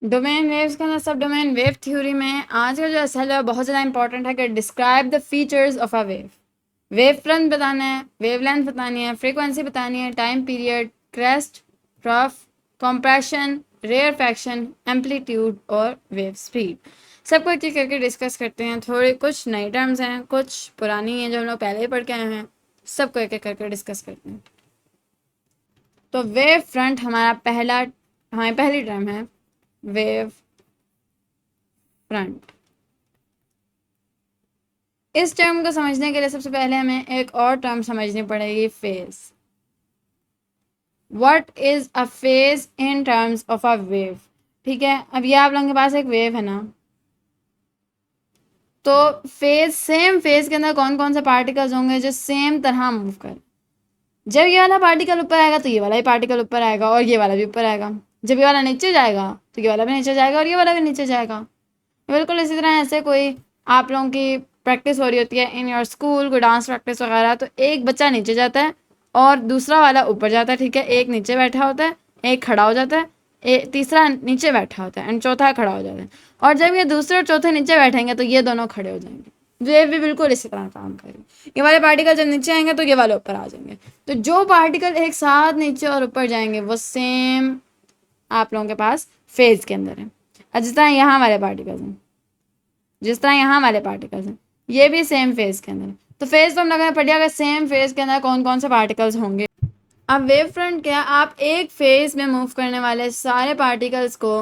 Domain waves का ना सब डोमेन वेव थ्योरी में आज का जो असल है बहुत ज़्यादा इंपॉर्टेंट है कि describe the features of a wave. Wave front बताना है, वेवलेंथ बतानी है, फ्रीक्वेंसी बतानी है, time period, crest, trough, compression, rarefaction, amplitude और वेव स्पीड। सबको एक एक करके डिस्कस करते हैं। थोड़ी कुछ नई टर्म्स हैं, कुछ पुरानी हैं जो हम लोग पहले ही पढ़ के आए हैं। सबको एक एक करके डिस्कस करते हैं। तो वेव फ्रंट हमारी पहली टर्म है वेव फ्रंट। इस टर्म को समझने के लिए सबसे पहले हमें एक और टर्म समझनी पड़ेगी, phase. What is a phase in terms of a wave. ठीक है, अब ये आप लोगों के पास एक वेव है ना, तो सेम फेज के अंदर कौन कौन से पार्टिकल्स होंगे जो सेम तरह मूव करें। जब ये वाला पार्टिकल ऊपर आएगा तो ये वाला ही पार्टिकल ऊपर आएगा और ये वाला भी ऊपर आएगा। जब ये वाला नीचे जाएगा तो ये वाला भी नीचे जाएगा और ये वाला भी नीचे जाएगा। बिल्कुल इसी तरह ऐसे कोई आप लोगों की प्रैक्टिस हो रही होती है इन योर स्कूल, कोई डांस प्रैक्टिस वगैरह, तो एक बच्चा नीचे जाता है और दूसरा वाला ऊपर जाता है। ठीक है, एक नीचे बैठा होता है, एक खड़ा हो जाता है, तीसरा नीचे बैठा होता है एंड चौथा खड़ा हो जाता है। और जब ये दूसरे और चौथे नीचे बैठेंगे तो ये दोनों खड़े हो जाएंगे। वेव भी बिल्कुल इसी तरह काम करेगी। ये वाले पार्टिकल जब नीचे आएंगे तो ये वाले ऊपर आ जाएंगे। तो जो पार्टिकल एक साथ नीचे और ऊपर जाएंगे वो सेम आप लोगों के पास फेज के अंदर है। जिस तरह यहाँ वाले पार्टिकल्स हैं, जिस तरह यहाँ वाले पार्टिकल्स हैं, ये भी सेम फेज के अंदर है। तो फेज तो हम लोगों ने पढ़ लिया कि सेम फेज के अंदर कौन कौन से पार्टिकल्स होंगे। अब वेव फ्रंट क्या, आप एक फेज में मूव करने वाले सारे पार्टिकल्स को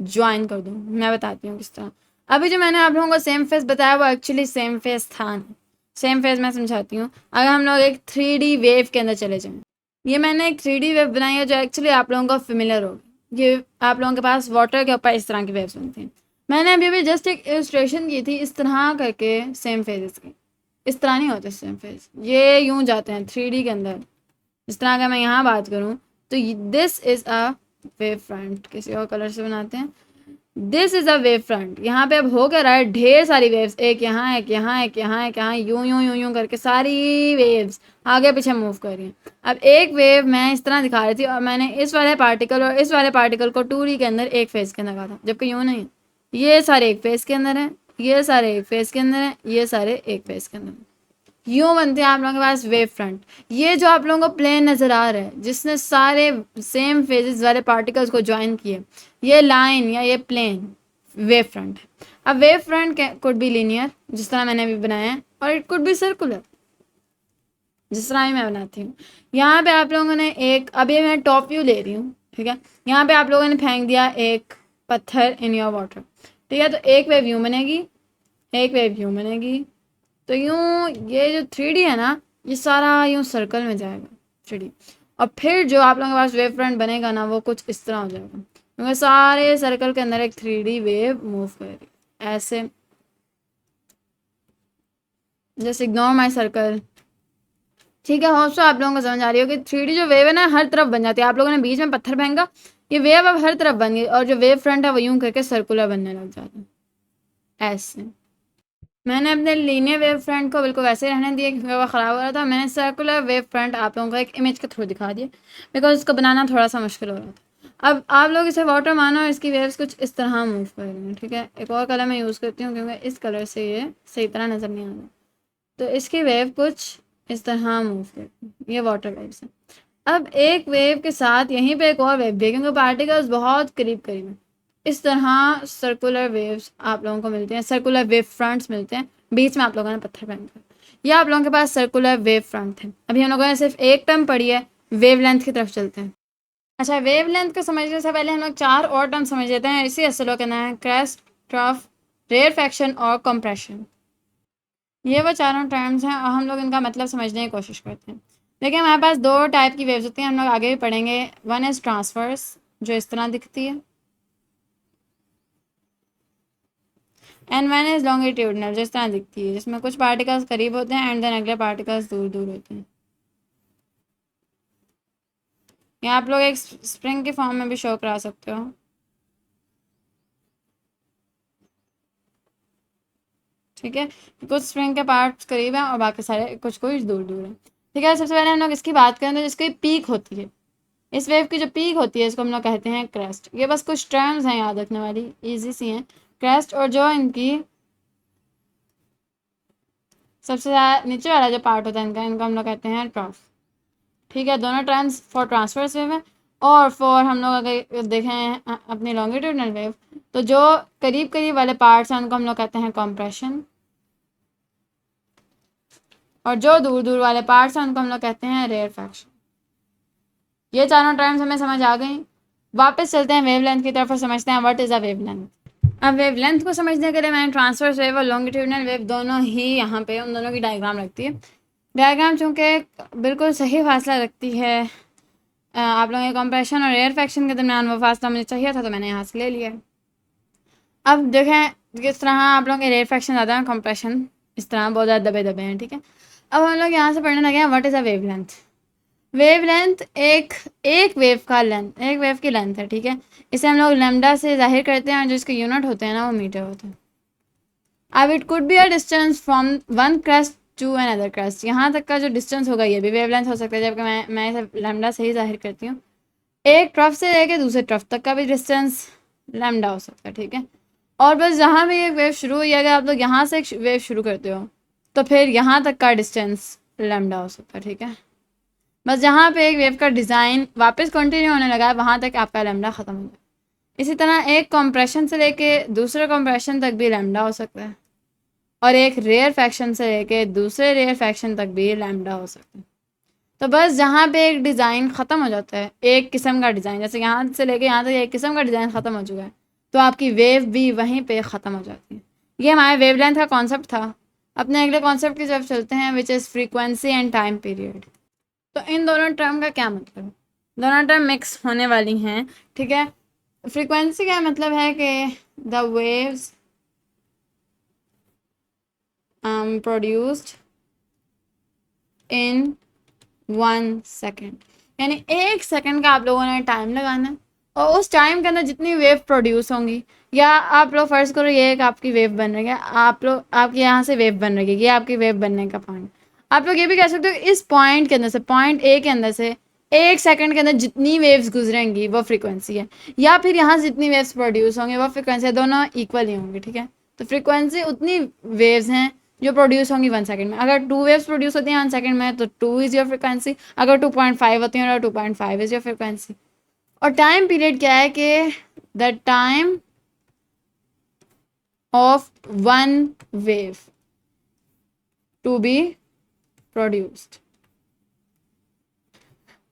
ज्वाइन कर दो। मैं बताती हूँ किस तरह। अभी जो मैंने आप लोगों को सेम फेज बताया वो एक्चुअली सेम फेज था नहीं। सेम फेज मैं समझाती हूँ। अगर हम लोग एक 3D वेव के अंदर चले जाएं, ये मैंने एक 3D वेव बनाई है जो एक्चुअली आप लोगों को फेमिलियर होगी। ये आप लोगों के पास वाटर के ऊपर इस तरह की वेव्स बनती हैं। मैंने अभी भी जस्ट एक इलस्ट्रेशन की थी इस तरह करके सेम फेजेस की। इस तरह नहीं होते सेम फेज, ये यूं जाते हैं 3D के अंदर। इस तरह अगर मैं यहाँ बात करूँ तो this is a wave front. किसी और कलर से बनाते हैं। This is a wave front. यहाँ पे अब हो क्या रहा है, ढेर सारी वेव्स, एक यहाँ एक यहाँ एक यहाँ एक यहाँ, यूं यूं यूं यूं करके सारी वेव्स आगे पीछे मूव कर रही हैं। अब एक वेव मैं इस तरह दिखा रही थी और मैंने इस वाले पार्टिकल और इस वाले पार्टिकल को 2D के अंदर एक फेज के अंदर कहा था, जबकि यूं नहीं। ये सारे एक फेज के अंदर हैं, ये सारे एक फेज के अंदर हैं, ये सारे एक फेज के अंदर हैं। यूं बनते हैं आप लोगों के पास वेव फ्रंट। ये जो आप लोगों को प्लेन नज़र आ रहा है जिसने सारे सेम फेजेस वाले पार्टिकल्स को ज्वाइन किए, ये लाइन या ये प्लेन वेव फ्रंट है। अब wave front could be linear जिस तरह मैंने अभी बनाया है, और इट कुड बी सर्कुलर जिस तरह ही मैं बनाती हूँ। यहाँ पे आप लोगों ने एक, अभी मैं टॉप व्यू ले रही हूँ, ठीक है। यहाँ पे आप लोगों ने फेंक दिया एक पत्थर इन योर वाटर, ठीक है। तो एक वेव यूँ बनेगी, एक वेव यूँ बनेगी। तो यूँ ये जो 3D है ना, ये सारा यूँ सर्कल में जाएगा 3D। और फिर जो आप लोगों के पास वेव फ्रंट बनेगा ना वो कुछ इस तरह हो जाएगा, क्योंकि सारे सर्कल के अंदर एक 3D वेव मूव करेगी ऐसे। जस्ट इग्नोर माई सर्कल, ठीक है। होप सो आप लोगों को समझ आ रही हो कि 3D जो वेव है ना हर तरफ बन जाती है। आप लोगों ने बीच में पत्थर फेंका, ये वेव अब हर तरफ बन गई और जो वेव फ्रंट है वो यूँ करके सर्कुलर बनने लग जाता है ऐसे। मैंने अपने लीनियर वेव फ्रंट को बिल्कुल वैसे रहने दिया क्योंकि वो ख़राब हो रहा था। मैंने सर्कुलर वेव फ्रंट आप लोगों को एक इमेज के थ्रू दिखा दिया बिकॉज इसको बनाना थोड़ा सा मुश्किल हो रहा था। अब आप लोग इसे वाटर मानो और इसकी वेव्स कुछ इस तरह मूव कर रही हैं, ठीक है। एक और कलर मैं यूज़ करती हूँ क्योंकि इस कलर से ये सही तरह नज़र नहीं आ रहा। तो इसकी वेव कुछ इस तरह मूव करती है, ये वाटर वेव्स है। अब एक वेव के साथ यहीं पे एक और वेव भी है क्योंकि पार्टिकल्स बहुत करीब करीब हैं। इस तरह सर्कुलर वेव्स आप लोगों को मिलते हैं, सर्कुलर वेव फ्रंट्स मिलते हैं। बीच में आप लोगों ने पत्थर पहनकर, यह आप लोगों के पास सर्कुलर वेव फ्रंट है। अभी हम लोगों ने सिर्फ एक टर्म पढ़ी है, वेवलेंथ की तरफ चलते हैं। अच्छा, वेवलेंथ को समझने से पहले हम लोग चार और टर्म समझ लेते हैं। इसी असलो का नाम है क्रेस्ट, ट्रफ, रेयरफैक्शन और कंप्रेशन। ये वो चारों टर्म्स हैं और हम लोग इनका मतलब समझने की कोशिश करते हैं। देखिए हमारे पास दो टाइप की वेव्स होती हैं, हम लोग आगे भी पढ़ेंगे। वन इज़ ट्रांसवर्स जो इस तरह दिखती है, एंड वन इज़ लॉन्गिट्यूडनल जो इस तरह दिखती है, जिसमें कुछ पार्टिकल्स करीब होते हैं एंड देन अगले पार्टिकल्स दूर दूर होते हैं। या आप लोग एक स्प्रिंग के फॉर्म में भी शो करा सकते हो, ठीक है। कुछ स्प्रिंग के पार्ट्स करीब हैं और बाकी सारे कुछ कुछ दूर दूर हैं, ठीक है। सबसे पहले हम लोग इसकी बात करें तो जिसकी पीक होती है, इस वेव की जो पीक होती है इसको हम लोग कहते हैं क्रेस्ट। ये बस कुछ टर्म्स हैं याद रखने वाली, इजी सी हैं। क्रेस्ट और जो इनकी सबसे ज़्यादा नीचे वाला जो पार्ट होता है इनका, इनको हम लोग कहते हैं ट्रफ। ठीक है, दोनों टर्म्स फॉर ट्रांसवर्स वेव है और फॉर हम लोग अगर देखें अपनी लॉन्गिट्यूडनल वेव, तो जो करीब करीब वाले पार्ट्स हैं उनको हम लोग कहते हैं कॉम्प्रेशन, और जो दूर दूर वाले पार्ट्स हैं उनको हम लोग कहते हैं रेयरफैक्शन। ये चारों टर्म्स हमें समझ आ गई। वापस चलते हैं वेवलेंथ की तरफ और समझते हैं व्हाट इज़ अ वेवलेंथ। अब वेवलेंथ को समझने के लिए मैंने ट्रांसवर्स वेव और लॉन्गिट्यूडनल वेव दोनों ही यहाँ पे उन दोनों की डायग्राम रखती है। डायग्राम चूँकि बिल्कुल सही फासला रखती है आप लोगों के कंप्रेशन और रेयरफैक्शन के दरमियान, वो फासला मुझे चाहिए था तो मैंने यहाँ से ले लिया। अब देखें किस तरह आप लोगों के रेयरफैक्शन ज़्यादा है, कंप्रेशन इस तरह बहुत ज़्यादा दबे दबे हैं। ठीक है, अब हम लोग यहाँ से पढ़ने लगे हैं what is a wavelength. Wavelength एक वेव का लेंथ, एक वेव की लेंथ है। ठीक है, इसे हम लोग लैम्डा से जाहिर करते हैं, जो इसके यूनिट होते हैं ना वो मीटर होते हैं। अब it could be a distance from one crest to another crest, यहाँ तक का जो डिस्टेंस होगा ये भी वेवलेंथ हो सकता है, जबकि मैं इसे लैम्डा से ही जाहिर करती हूँ। एक ट्रफ से लेके दूसरे ट्रफ तक का भी डिस्टेंस लैम्डा हो सकता है। ठीक है, और बस जहाँ भी एक वेव शुरू हुई, अगर आप लोग यहाँ से एक वेव शुरू करते हो तो फिर यहाँ तक का डिस्टेंस लैम्डा हो सकता है। ठीक है, बस जहाँ पे एक वेव का डिज़ाइन वापस कंटिन्यू होने लगा है वहाँ तक आपका लैम्डा ख़त्म हो गया। इसी तरह एक कंप्रेशन से लेके दूसरे कंप्रेशन तक भी लैम्डा हो सकता है, और एक रेयर फैक्शन से लेके दूसरे रेयर फैक्शन तक भी लैम्डा हो सकता है। तो बस जहाँ पे एक डिज़ाइन ख़त्म हो जाता है, एक किस्म का डिज़ाइन, जैसे यहाँ से लेके यहाँ तक एक किस्म का डिज़ाइन ख़त्म हो चुका है, तो आपकी वेव भी वहीं पे ख़त्म हो जाती है। ये हमारे वेवलेंथ का कॉन्सेप्ट था। अपने अगले कॉन्सेप्ट की तरफ चलते हैं, which is frequency and time period. तो इन दोनों टर्म का क्या मतलब, दोनों टर्म मिक्स होने वाली हैं। ठीक है, फ्रीक्वेंसी का मतलब है कि the waves produced in 1 second, यानी 1 सेकेंड का आप लोगों ने टाइम लगाना है, और उस टाइम के अंदर जितनी वेव प्रोड्यूस होंगी, या आप लोग फर्ज करो ये एक आपकी वेव बन रही है, आप लोग आपके यहाँ से वेव बन रही है, ये आपकी वेव बनने का पॉइंट। आप लोग ये भी कह सकते हो इस पॉइंट के अंदर से, पॉइंट ए के अंदर से 1 सेकेंड के अंदर जितनी वेव्स गुजरेंगी वो फ्रीक्वेंसी है, या फिर यहाँ से जितनी वेव्स प्रोड्यूस होंगे वो फ्रीक्वेंसी है, दोनों इक्वल ही होंगे। ठीक है, तो फ्रीक्वेंसी उतनी वेव्स हैं जो प्रोड्यूस होंगी 1 सेकंड में। अगर 2 वेव्स प्रोड्यूस होती हैं 1 सेकंड में तो 2 इज़ योर फ्रिक्वेंसी, अगर 2.5 होती हैं तो 2.5 इज़ योर फ्रिक्वेंसी। और टाइम पीरियड क्या है कि the time of 1 wave to be produced.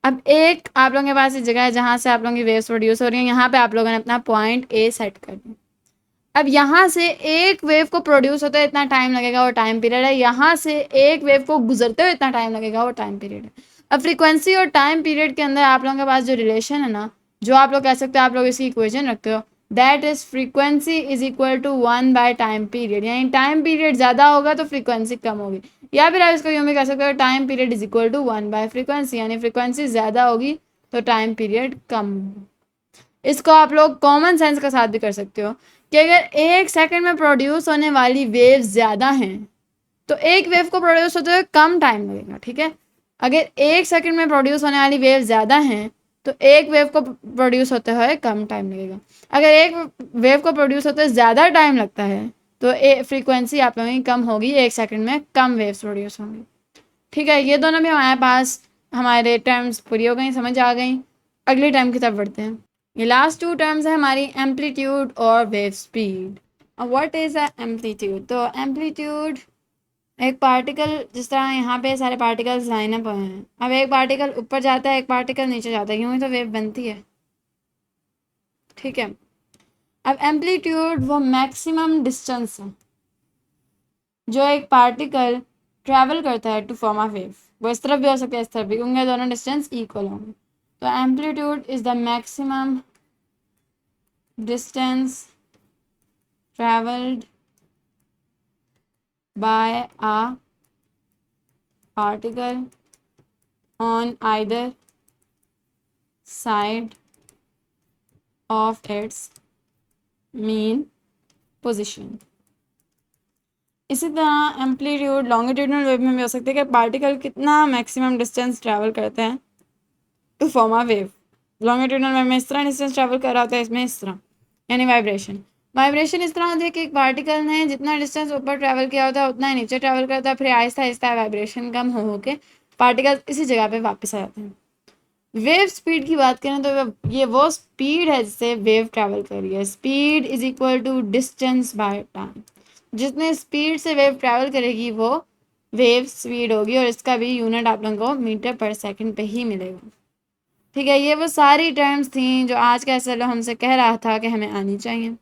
अब एक आप लोगों के पास एक जगह है जहाँ से आप लोगों की वेव्स प्रोड्यूस हो रही हैं, यहाँ पे आप लोगों ने अपना पॉइंट ए सेट कर दिया। अब यहाँ से एक वेव को प्रोड्यूस होते इतना टाइम लगेगा, वो टाइम पीरियड है। यहाँ से एक वेव को गुजरते हुए इतना टाइम लगेगा, वो टाइम पीरियड है। अब फ्रीक्वेंसी और टाइम पीरियड के अंदर आप लोगों के पास जो रिलेशन है ना, जो आप लोग कह सकते हो, आप लोग इसकी इक्वेशन रखते हो, that is frequency is equal to 1 by time period. यानी टाइम पीरियड ज़्यादा होगा तो फ्रीक्वेंसी कम होगी, या फिर आप इसको यूँ भी कह सकते हो time period is equal to 1 by frequency, यानी फ्रीक्वेंसी ज़्यादा होगी तो टाइम पीरियड कम होगा। इसको आप लोग कॉमन सेंस के साथ भी कर सकते हो कि अगर 1 सेकंड में प्रोड्यूस होने वाली वेव ज़्यादा हैं तो एक वेव को प्रोड्यूस होते हुए कम टाइम लगेगा। ठीक है, अगर 1 सेकंड में प्रोड्यूस होने वाली वेव ज़्यादा हैं तो एक वेव को प्रोड्यूस होते हुए कम टाइम लगेगा। अगर एक वेव को प्रोड्यूस होते हुए ज़्यादा टाइम लगता है तो फ्रीक्वेंसी आप लोगों की कम होगी, 1 सेकंड में कम वेव्स प्रोड्यूस होंगी। ठीक है, ये दोनों भी हमारे पास हमारे टर्म्स पूरी हो गई, समझ आ गई। अगली टर्म की तरफ बढ़ते हैं। ये लास्ट 2 टर्म्स है हमारी, एम्पलीट्यूड और वेव स्पीड। अब व्हाट इज़ अ एम्पलीट्यूड? तो एम्पलीट्यूड एक पार्टिकल, जिस तरह यहाँ पे सारे पार्टिकल्स लाइन अप हुए हैं, अब एक पार्टिकल यूँ जाता है, एक पार्टिकल नीचे जाता है, यूँ ही तो वेव बनती है। ठीक है, अब एम्पलीट्यूड वो मैक्सिमम डिस्टेंस है जो एक पार्टिकल ट्रैवल करता है टू फॉर्म अ वेव। वो इस तरफ भी हो सकता है, इस तरफ भी, उनके दोनों डिस्टेंस इक्वल होंगे। तो amplitude is the maximum distance traveled by a particle on either side of its mean position। इसी तरह एम्पलीट्यूड लॉन्गिट्यूडनल वेव में भी हो सकती है कि पार्टिकल कितना मैक्सिमम डिस्टेंस ट्रैवल करते हैं to form a wave. Longitudinal में इस तरह डिस्टेंस ट्रैवल कर रहा होता है, इसमें इस तरह, यानी वाइब्रेशन। वाइब्रेशन इस तरह होती है कि एक पार्टिकल ने जितना डिस्टेंस ऊपर ट्रैवल किया होता है उतना ही नीचे ट्रैवल करता है, फिर आहिस्ता आहिस्ता वाइब्रेशन कम हो के पार्टिकल इसी जगह पे वापस आ जाते हैं। वेव स्पीड की बात करें तो ये वो स्पीड है जिससे वेव ट्रैवल कर रही है। Speed is equal to distance by time. जितने स्पीड से वेव ट्रैवल करेगी वो वेव स्पीड होगी, और इसका भी यूनिट आप लोगों को मीटर पर सेकंड पे ही मिलेगा। ठीक है, ये वो सारी टर्म्स थी जो आज का एसएलओ हमसे कह रहा था कि हमें आनी चाहिए,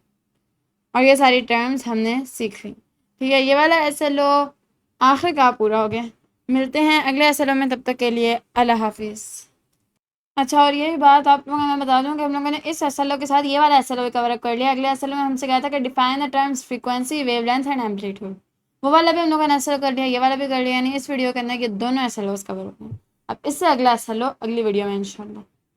और ये सारी टर्म्स हमने सीख ली। ठीक है, ये वाला एसएलओ आखिरकार पूरा हो गया। मिलते हैं अगले एसएलओ में, तब तक के लिए अल्लाह हाफिज़। अच्छा, और यही बात आप लोगों को मैं बता दूं कि हम लोगों ने इस एसएलओ के साथ ये वाला एसएलओ कवर कर लिया। अगले एसएलओ में हमसे कहा था कि define the terms frequency, wavelength and amplitude. वो वाला भी हम लोगों ने एसएलओ कर लिया, ये वाला भी कर लिया, यानी इस वीडियो के अंदर ये दोनों एसएलओ कवर हो गए। अब इससे अगला एसएलओ अगली वीडियो में इंशाल्लाह।